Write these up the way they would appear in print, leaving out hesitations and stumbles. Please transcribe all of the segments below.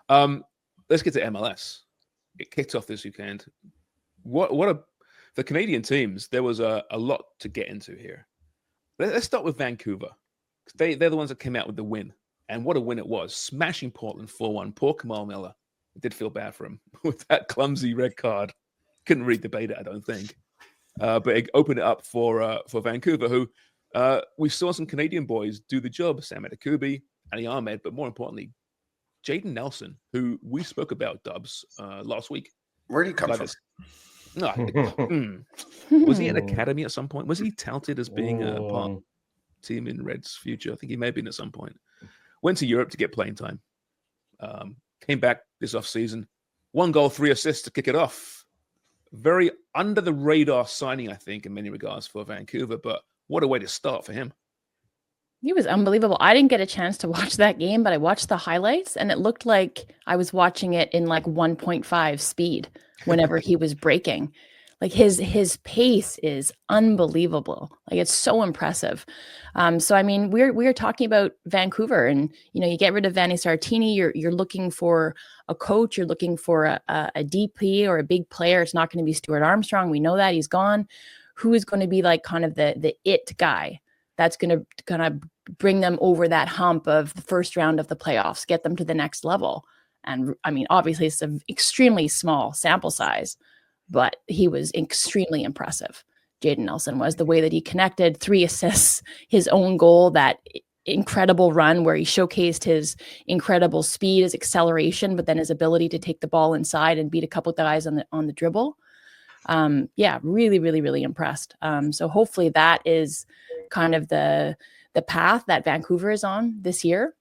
Let's get to MLS. It kicked off this weekend. The Canadian teams, there was a lot to get into here. Let's start with Vancouver. They're the ones that came out with the win. And what a win it was. Smashing Portland 4-1. Poor Kamal Miller. I did feel bad for him with that clumsy red card. Couldn't read the beta, I don't think. But it opened it up for Vancouver, who we saw some Canadian boys do the job. Sam Adekubi, Ali Ahmed, but more importantly, Jaden Nelson, who we spoke about, Dubs, last week. Where did he come from? Was he an academy at some point? Was he touted as being a part of the team in Red's future? I think he may have been at some point. Went to Europe to get playing time. Came back this offseason. 1 goal, 3 assists to kick it off. Very under the radar signing, I think, in many regards for Vancouver. But what a way to start for him. He was unbelievable. I didn't get a chance to watch that game, but I watched the highlights and it looked like I was watching it in like 1.5 speed whenever he was breaking. Like his pace is unbelievable. Like it's so impressive. So I mean, we're talking about Vancouver, and you get rid of Vanni Sartini. You're looking for a coach. You're looking for a DP or a big player. It's not going to be Stuart Armstrong. We know that he's gone. Who is going to be like kind of the it guy that's going to kind of bring them over that hump of the first round of the playoffs, get them to the next level? And I mean, obviously it's an extremely small sample size, but he was extremely impressive. Jaden Nelson was, the way that he connected, 3 assists, his own goal, that incredible run where he showcased his incredible speed, his acceleration, but then his ability to take the ball inside and beat a couple of guys on the dribble. Really, really, really impressed. So hopefully that is kind of the path that Vancouver is on this year,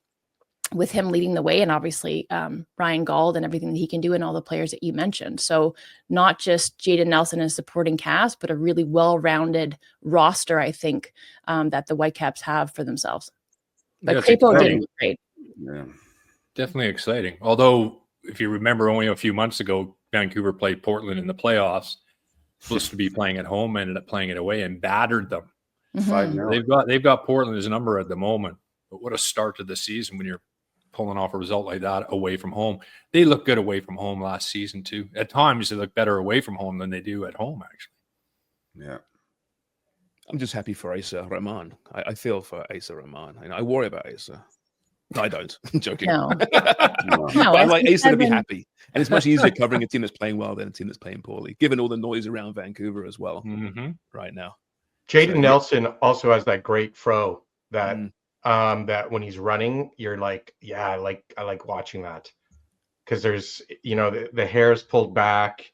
with him leading the way, and obviously Ryan Gauld and everything that he can do and all the players that you mentioned. So not just Jaden Nelson and supporting cast, but a really well-rounded roster, I think, that the Whitecaps have for themselves. But Crapo did look great. Yeah. Definitely exciting. Although, if you remember, only a few months ago, Vancouver played Portland in the playoffs, supposed to be playing at home, ended up playing it away and battered them. 5-0. They've got Portland as a number at the moment. But what a start to the season when you're pulling off a result like that away from home. They look good away from home last season too. At times they look better away from home than they do at home, actually. Yeah. I'm just happy for Asa Rahman. I feel for Asa Rahman. I worry about Asa. No, I don't. I'm joking. No. I like Asa to be happy. And it's much easier covering a team that's playing well than a team that's playing poorly, given all the noise around Vancouver as well right now. Jaden Nelson also has that great throw that that when he's running, you're like, yeah, I like watching that, because there's the hair is pulled back.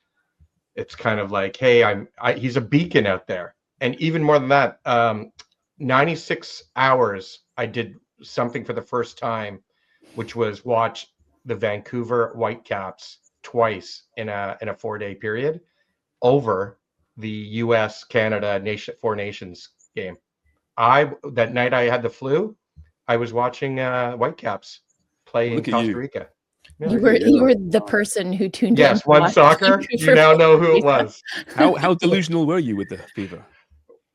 It's kind of like, hey, he's a beacon out there. And even more than that, 96 hours I did something for the first time, which was watch the Vancouver Whitecaps twice in a 4-day period over the US Canada Four Nations game. That night I had the flu. I was watching Whitecaps play in Costa Rica. Yeah, you were the person who tuned in. Yes, One Soccer. You now know who it was. How delusional were you with the fever?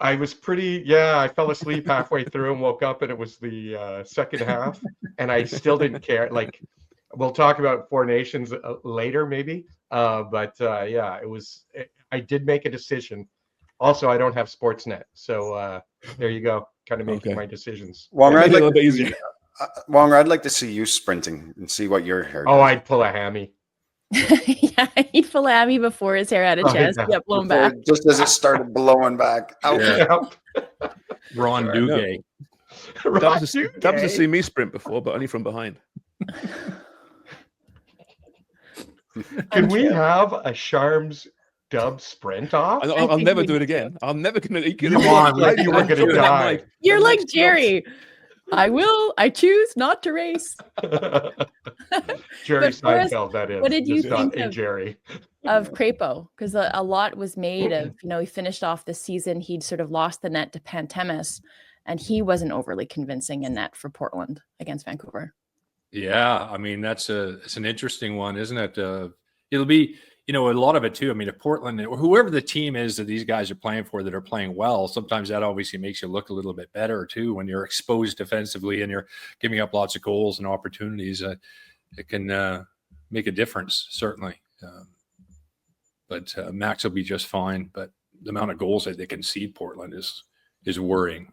I was I fell asleep halfway through and woke up, and it was the second half, and I still didn't care. Like, we'll talk about Four Nations later, maybe. It was. I did make a decision. Also, I don't have Sportsnet, so there you go. Kind of making my decisions. Wonger, I'd like to see you sprinting and see what your hair does. I'd pull a hammy. Yeah, he'd pull a hammy before his hair had a chance to get blown back. Just as it started blowing back. Ron Duguay. Dubs has seen me sprint before, but only from behind. Can we have a Sharms Dub sprint off? I'll never do it again. I'm never going to. You were going to die. You're like Jerry. I choose not to race. Jerry Seinfeld, that is. What did you think of Crapo? Because a lot was made of, he finished off the season. He'd sort of lost the net to Pantemis, and he wasn't overly convincing in net for Portland against Vancouver. Yeah, I mean, it's an interesting one, isn't it? It'll be, a lot of it too. I mean, if Portland or whoever the team is that these guys are playing for that are playing well, sometimes that obviously makes you look a little bit better too when you're exposed defensively and you're giving up lots of goals and opportunities. It can make a difference, certainly. But Max will be just fine. But the amount of goals that they concede Portland is worrying.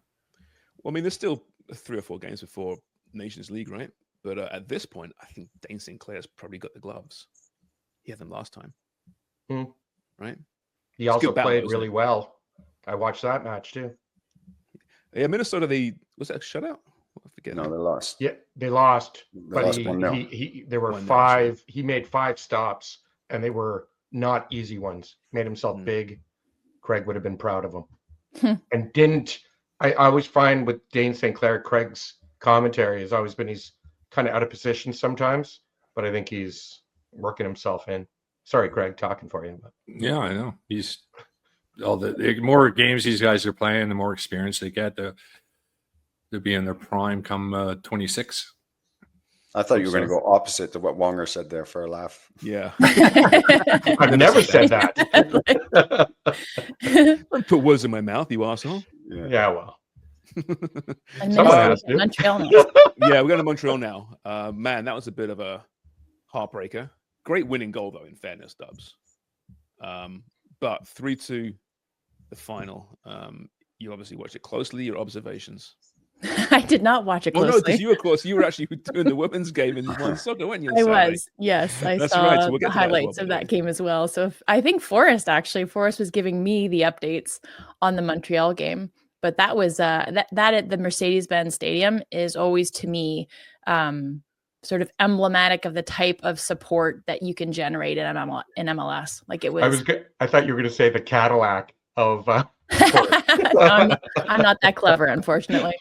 Well, I mean, there's still 3 or 4 games before Nations League, right? But at this point, I think Dane Sinclair's probably got the gloves. He had them last time, right? He also played really well. I watched that match too. Yeah, Minnesota. Was that a shutout? I forget. No, they lost. Yeah, they lost. They lost 1-0. There were 1-0, 5. He made 5 stops, and they were not easy ones. Made himself big. Craig would have been proud of him. And didn't. I always find with Dane Sinclair, Craig's commentary has always been he's kind of out of position sometimes, but I think he's working himself in. Sorry, Craig, talking for you. But. Yeah, I know. He's all the more games these guys are playing, the more experience they get. They'll be in their prime come 26. I thought you were going to go opposite to what Wonger said there for a laugh. Yeah. I've never said that. Don't put words in my mouth, you asshole. Yeah, well. And Someone has to. Montreal now. Yeah, we're going to Montreal now. Man, that was a bit of a heartbreaker. Great winning goal, though, in fairness, Dubs. But 3-2, the final. You obviously watched it closely, your observations. I did not watch it Oh, closely. no, because you, of course, you were actually doing the women's game in one soccer, weren't you? I was, yes. I That's saw right, so we'll get the to that as well, highlights of by the that game as well. So I think Forrest was giving me the updates on the Montreal game. But that was that at the Mercedes-Benz Stadium is always to me sort of emblematic of the type of support that you can generate in MLS. Like it was. I thought you were going to say the Cadillac of. I'm not that clever, unfortunately.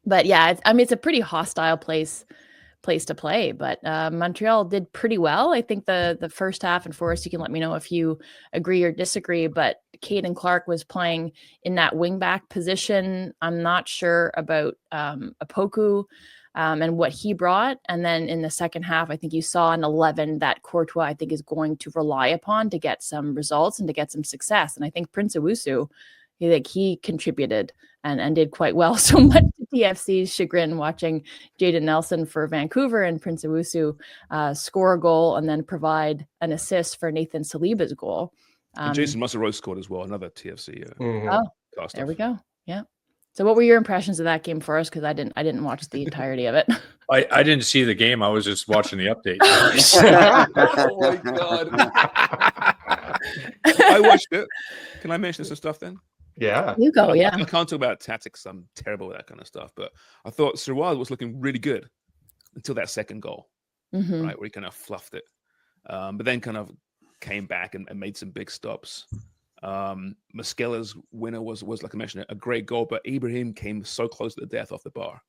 But yeah, it's a pretty hostile place to play. But Montreal did pretty well. I think the first half, and Forrest, you can let me know if you agree or disagree. But Caden Clark was playing in that wingback position. I'm not sure about Apoku and what he brought. And then in the second half, I think you saw an 11 that Courtois, I think, is going to rely upon to get some results and to get some success. And I think Prince Owusu, he contributed and did quite well. So much to TFC's chagrin watching Jaden Nelson for Vancouver and Prince Owusu score a goal and then provide an assist for Nathan Saliba's goal. And Jason Musselrose scored as well, another TFC. There we go. Yeah. So what were your impressions of that game for us? Because I didn't watch the entirety of it. I didn't see the game. I was just watching the update. Oh my God. I watched it. Can I mention some stuff then? Yeah. You go, yeah. I can't talk about tactics. I'm terrible with that kind of stuff. But I thought Sirwad was looking really good until that second goal, right, where he kind of fluffed it. But then kind of came back and made some big stops. Mosquela's winner was like I mentioned, a great goal, but Ibrahim came so close to the death off the bar.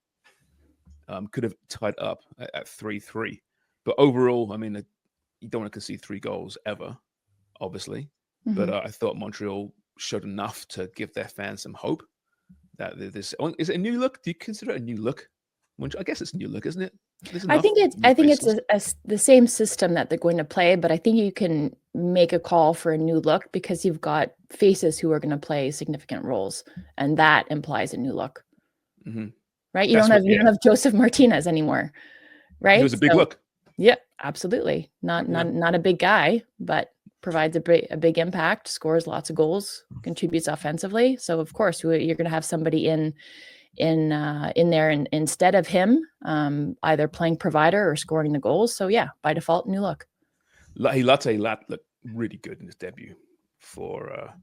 Could have tied up at 3-3. But overall, I mean, you don't want to concede 3 goals ever, obviously. But I thought Montreal showed enough to give their fans some hope that this is it a new look. Do you consider it a new look? I guess it's a new look, isn't it? I think it's the same system that they're going to play, but I think you can make a call for a new look because you've got faces who are going to play significant roles, and that implies a new look, right? You don't have Joseph Martinez anymore, right? It was a big look. Yeah, absolutely. Not a big guy, but provides a big impact, scores lots of goals, contributes offensively. So of course you're going to have somebody in there and instead of him, either playing provider or scoring the goals. So yeah, by default, new look. Latte looked really good in his debut for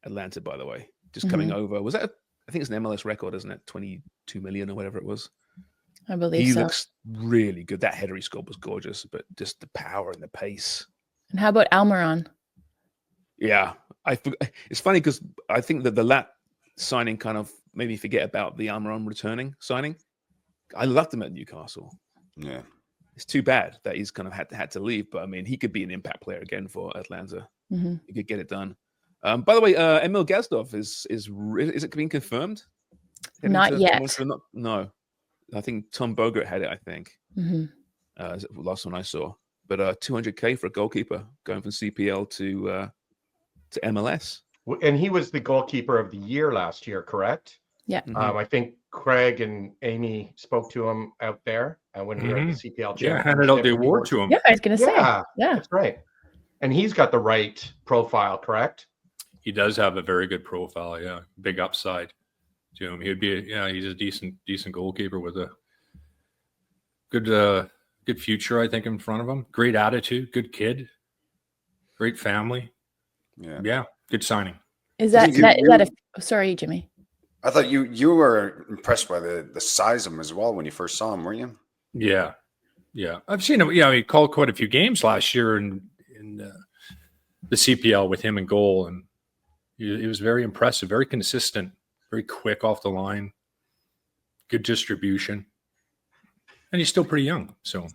Atlanta, by the way. Just coming over. Was that? I think it's an MLS record, isn't it? 22 million or whatever it was. I believe he so. Looks really good. That header he scored was gorgeous, but just the power and the pace. And how about Almiron? Yeah, it's funny because I think that the Lat signing kind of made me forget about the Almiron returning signing. I loved him at Newcastle. Yeah, it's too bad that he's kind of had to leave, but I mean, he could be an impact player again for Atlanta. He could get it done. By the way, Emil Gazdov is it being confirmed? Not yet. No, I think Tom Bogert had it. I think last one I saw. But $200K for a goalkeeper going from CPL to MLS. And he was the goalkeeper of the year last year, correct? Yeah. I think Craig and Amy spoke to him out there when we were at the CPL Yeah, championship. handed out the and he award worked- to him. Yeah, I was gonna say. Yeah, Yeah. that's right. And he's got the right profile, correct? He does have a very good profile. Yeah, big upside to him. He'd be he's a decent goalkeeper with a good future, I think, in front of him. Great attitude, good kid, great family. Yeah, good signing. Is that sorry, Jimmy? I thought you were impressed by the size of him as well when you first saw him, weren't you? Yeah. I've seen him. Yeah, he called quite a few games last year in the CPL with him in goal, and he was very impressive, very consistent, very quick off the line, good distribution, and he's still pretty young. So,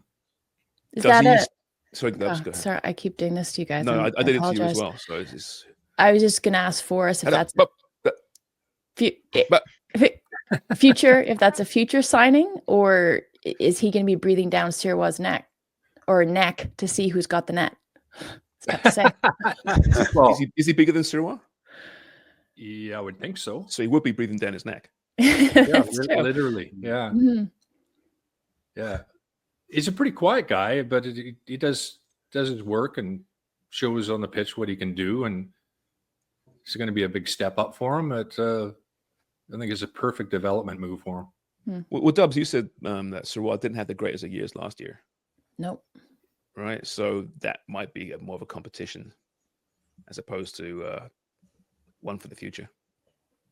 Is that sorry, Dubs, go ahead. sorry, I keep doing this to you guys. No, I did it to you as apologize. well. So it's I was just gonna ask Forrest if that's future, if that's a future signing, or is he going to be breathing down Sirois' neck to see who's got the net? It's tough to say. well, is he bigger than Sirois? yeah, I would think so. So he would be breathing down his neck. Yeah, That's true. literally. Yeah, Mhm. yeah. He's a pretty quiet guy, but he does his work and shows on the pitch what he can do, and it's going to be a big step up for him. I think it's a perfect development move for him. Well, Dubs, you said that Sirois didn't have the greatest of years last year. Nope. Right, so that might be more of a competition as opposed to one for the future.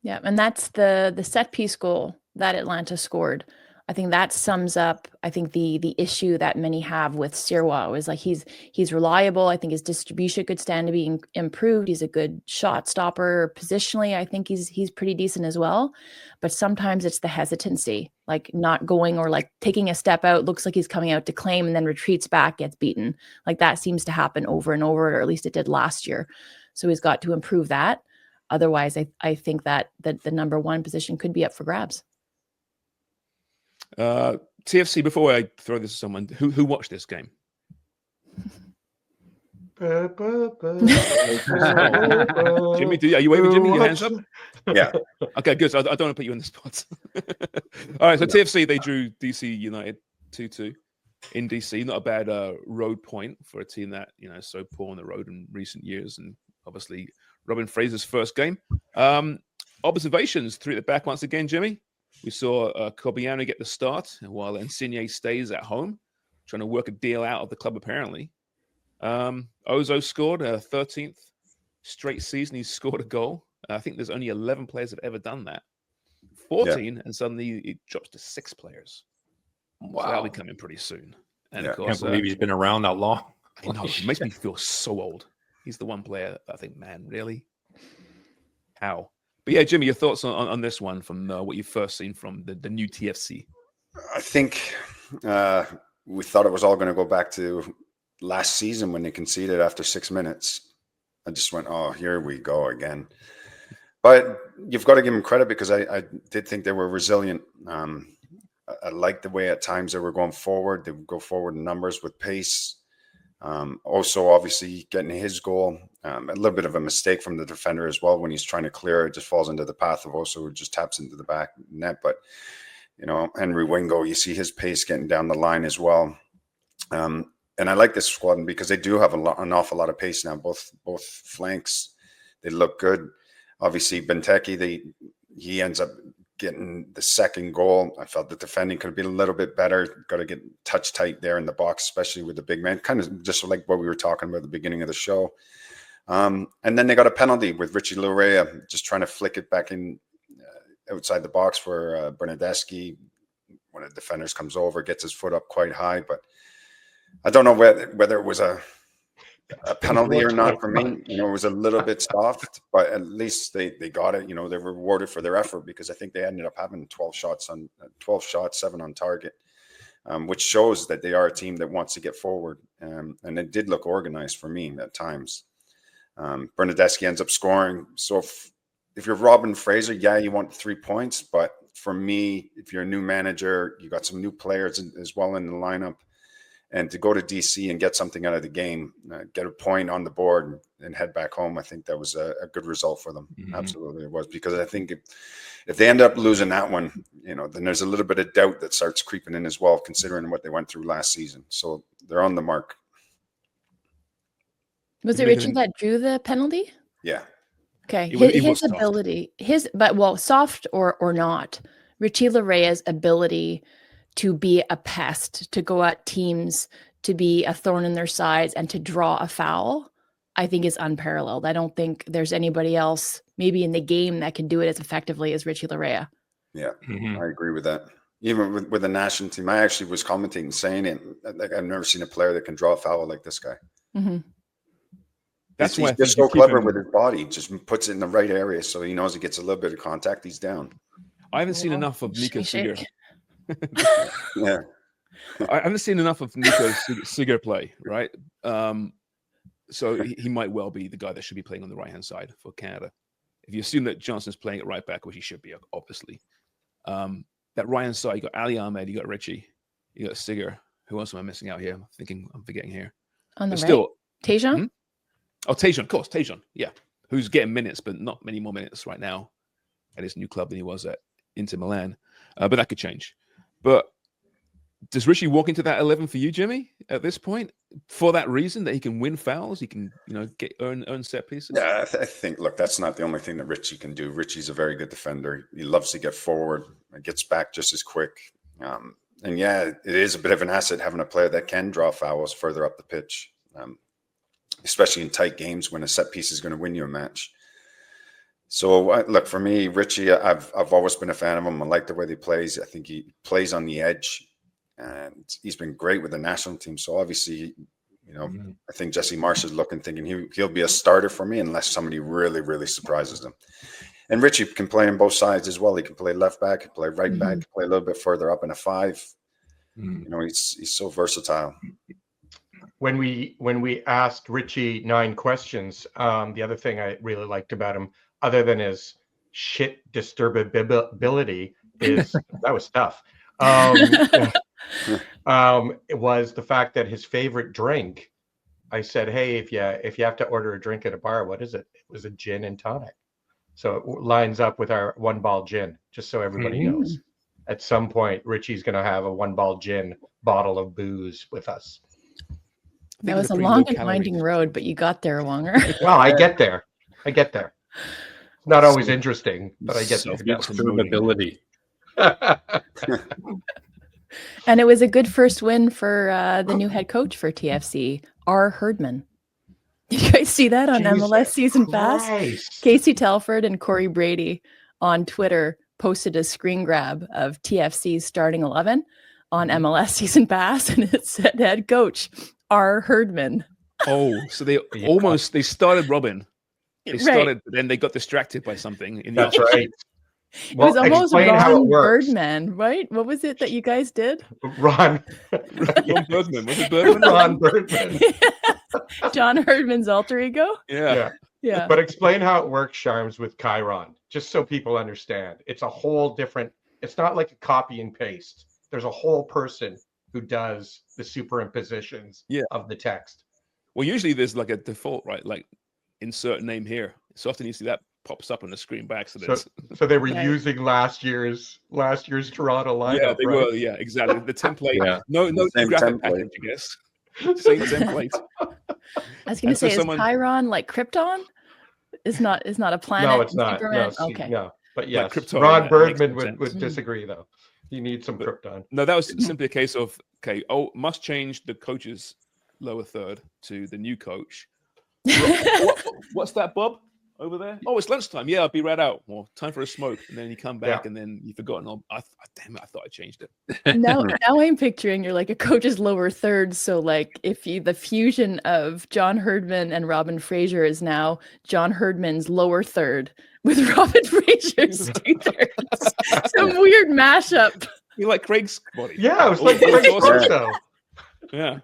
Yeah, and that's the set piece goal that Atlanta scored. I think that sums up, I think, the issue that many have with Sirois is like he's reliable. I think his distribution could stand to be improved. He's a good shot stopper positionally. I think he's pretty decent as well. But sometimes it's the hesitancy, like not going or like taking a step out, looks like he's coming out to claim and then retreats back, gets beaten. Like that seems to happen over and over, or at least it did last year. So he's got to improve that. Otherwise, I think that the number one position could be up for grabs. TFC, before I throw this to someone, who watched this game? Yeah. Jimmy, are you waving, Jimmy? Your hands up? Yeah. Okay, good. So I don't want to put you in the spot. All right, so TFC, they drew DC United 2-2 in DC. Not a bad road point for a team that, so poor on the road in recent years. And obviously, Robin Fraser's first game. Observations through the back once again, Jimmy. We saw Corbiano get the start while Insigne stays at home, trying to work a deal out of the club, apparently. Ozo scored a 13th straight season. He's scored a goal. I think there's only 11 players that have ever done that. 14, and suddenly it drops to 6 players. Wow. So that'll be coming pretty soon. And of course, can't believe he's been around that long. I know, it makes me feel so old. He's the one player I think, man, really? How? But yeah, Jimmy, your thoughts on this one from what you've first seen from the new TFC? I think we thought it was all going to go back to last season when they conceded after 6 minutes. I just went, oh, here we go again. But you've got to give them credit because I did think they were resilient. I liked the way at times they were going forward. They would go forward in numbers with pace. Also, obviously, getting his goal. A little bit of a mistake from the defender as well when he's trying to clear. It just falls into the path of Oso, who just taps into the back net. But, Henry Wingo, you see his pace getting down the line as well. And I like this squad because they do have an awful lot of pace now. Both flanks, they look good. Obviously, Benteke, he ends up getting the second goal. I felt the defending could have been a little bit better. Got to get touch tight there in the box, especially with the big man. Kind of just like what we were talking about at the beginning of the show. And then they got a penalty with Richie Lurea just trying to flick it back in outside the box for Bernadeschi. One of the defenders comes over, gets his foot up quite high, but I don't know whether it was a penalty or not for me. It was a little bit soft, but at least they got it. They were rewarded for their effort because I think they ended up having 12 shots, 7 on target, which shows that they are a team that wants to get forward. And it did look organized for me at times. Bernadeschi ends up scoring. So if you're Robin Fraser, you want 3 points. But for me, if you're a new manager, you got some new players as well in the lineup. And to go to DC and get something out of the game, get a point on the board and head back home, I think that was a good result for them. Mm-hmm. Absolutely it was, because I think if they end up losing that one, then there's a little bit of doubt that starts creeping in as well, considering what they went through last season. So they're on the mark. Was it Richie that drew the penalty? Yeah. Okay. His ability, soft or not, Richie Larea's ability to be a pest, to go at teams, to be a thorn in their sides, and to draw a foul, I think is unparalleled. I don't think there's anybody else maybe in the game that can do it as effectively as Richie Larea. Yeah, I agree with that. Even with the national team, I actually was commenting, saying it, like, I've never seen a player that can draw a foul like this guy. Mm-hmm. That's why he's just so clever with his body. Just puts it in the right area, so he knows he gets a little bit of contact, he's down. I haven't seen enough of Nico Seger. Yeah, I haven't seen enough of Nico Seger play, right? So he might well be the guy that should be playing on the right-hand side for Canada. If you assume that Johnson's playing at right back, which he should be, obviously. That right-hand side, you got Ali Ahmed, you got Richie, you got Seger. Who else am I missing out here? I'm forgetting here. On the right? Tajon? Oh, Tajon, of course, Tajon, yeah. Who's getting minutes, but not many more minutes right now at his new club than he was at Inter Milan. But that could change. But does Richie walk into that 11 for you, Jimmy, at this point? For that reason, that he can win fouls, he can, earn set pieces? Yeah, I think, look, that's not the only thing that Richie can do. Richie's a very good defender. He loves to get forward and gets back just as quick. And yeah, it is a bit of an asset having a player that can draw fouls further up the pitch, especially in tight games when a set piece is going to win you a match. So look, for me, Richie, I've always been a fan of him. I like the way he plays. I think he plays on the edge, and he's been great with the national team. So obviously, I think Jesse Marsh is thinking he'll be a starter for me unless somebody really, really surprises him. And Richie can play on both sides as well. He can play left back, he can play right back, play a little bit further up in a 5. He's so versatile. When we asked Richie 9 questions, the other thing I really liked about him, other than his shit disturbability, is that was tough. It was the fact that his favorite drink. I said, "Hey, if you have to order a drink at a bar, what is it?" It was a gin and tonic. So it lines up with our 1-ball gin. Just so everybody knows, at some point, Richie's going to have a 1-ball gin bottle of booze with us. That was a long and winding road, but you got there, Wonger. Well, I get there. It's not always interesting, but I get there. Disturbability. And it was a good first win for the new head coach for TFC, R. Herdman. Did you guys see that on MLS Season Pass? Casey Telford and Corey Brady on Twitter posted a screen grab of TFC's starting 11 on MLS Season Pass, and it said head coach R. Herdman. Oh, so they started Robin. They started, but then they got distracted by something. That's right. It was almost Ron Birdman, right? What was it that you guys did? Ron Birdman. Was it Birdman? Ron Birdman. John Herdman's alter ego? Yeah. But explain how it works, Charms, with Chiron, just so people understand. It's a whole different, it's not like a copy and paste. There's a whole person who does the superimpositions of the text. Well, usually there's like a default, right? Like insert name here. So often you see that pops up on the screen back. So they were using last year's Toronto lineup. Yeah, they were. Yeah, exactly. The template. Yeah. No graphic package, I guess. Same template. I was going to say, is Chiron like Krypton? Is not a planet? No, it's not. No, but yes, Krypton, Ron Birdman would disagree though. You need some Krypton. No, that was simply a case of must change the coach's lower third to the new coach. What's that, Bob? Over there? Oh, it's lunchtime. Yeah, I'll be right out. Well, time for a smoke. And then you come back and then you've forgotten. Damn it, I thought I changed it. Now I'm picturing you're like a coach's lower third. So like the fusion of John Herdman and Robin Fraser is now John Herdman's lower third with Robin Fraser's 2/3. Some weird mashup. You like Craig's body. Yeah, it was like Craig's torso. Yeah.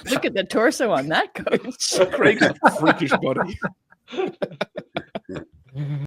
Look at the torso on that coach. Craig's freakish body.